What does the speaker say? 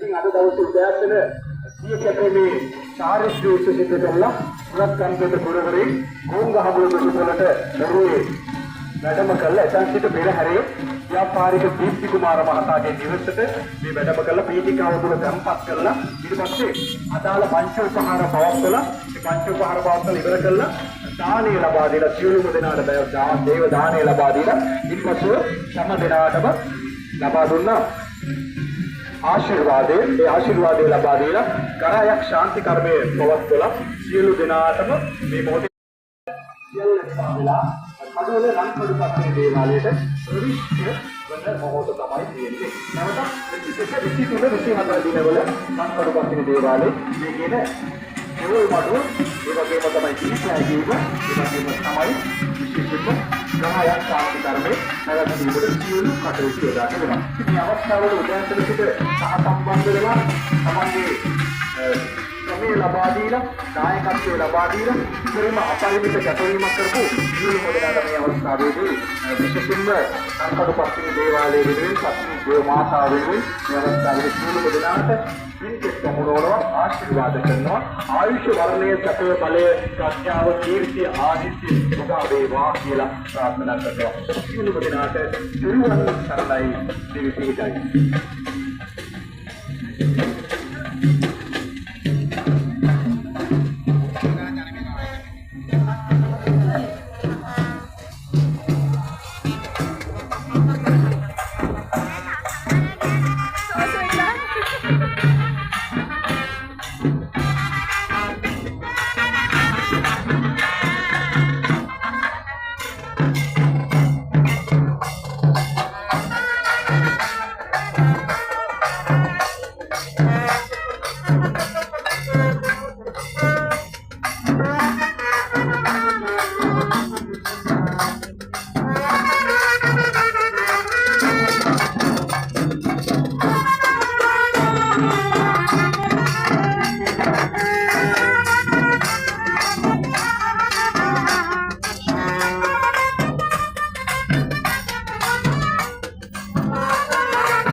ඉතින් අද දවසේ උදෑසන සිය කැපීමේ චාරිත්‍රය සිදු කළා. පුරත් කන්දේ පුරවරේ ගෝංගහමුව ප්‍රතිපලට දරුවේ වැඩම කළා. එතන සිට පෙරහැරේ ව්‍යාපාරික දීප්ති කුමාර මහතාගේ නිවසට මේ වැඩම කළා. පීඨිකාව තුළ තැන්පත් කළා. ඊට පස්සේ අදාළ පංචෝපහාර පවත්වලා මේ පංචෝපහාර පවත්වලා ඉවර කළා. දානය ලබා දීලා සියලුම දෙනාට දේව දානය ලබා දීලා ඊට පස්සේ සම දෙනාටම ලබා දුන්නා ආශිර්වාදයේ ඒ ආශිර්වාදය ලබා දීලා කරායක් ශාන්ති කර්මයේ පවත්වලා සියලු දෙනාටම මේ මොහොතේ සියල්ල සාමලා කඩවල රන්කඩපත්ති දේවාලයට ප්‍රවිෂ්ඨ වන මොහොත තමයි තියෙන්නේ. නැවත 23 24 දිනවල රන්කඩපත්ති දේවාලයේ මේ කියන ඒවල් මඩුව ඒ වගේම තමයි කීපයයි කියව ඒ වගේම තමයි විශේෂයෙන්ම ග්‍රහයක් ශාන්ති කර්මයේ නැවතීමට සියලු කටයුතු යොදා ගන්නවා. මේ අවස්ථාවල උදෑසන සිට සහසම්බන්ධ වෙලා තමන්ගේ ක්‍රමයේ ලබා දීලා දායකත්වයේ ලබා දීලා ඉතින්ම අපරිමිත කැපවීමක් කරපු සියලු මොදලාට මේ අවස්ථාවේදී විශේෂයෙන්ම සංකල්පපත්ති දේවාලයේ වෙනුවෙන් සත්‍ය දේව මාතාව වෙනුවෙන් මේ අවස්ථාවේදී සියලු මොදලාට පින්කෙත් සමුරෝණව ආශිර්වාද කරනවා. ආයුෂ වර්ණයේ සැපය බලය ප්‍රඥාව කීර්තිය ආදිත්‍ය උදා වේවා කියලා ප්‍රාර්ථනා කරනවා. සියලු දෙනාට සිරුවන් සරණයි දෙවි පිහිටයි.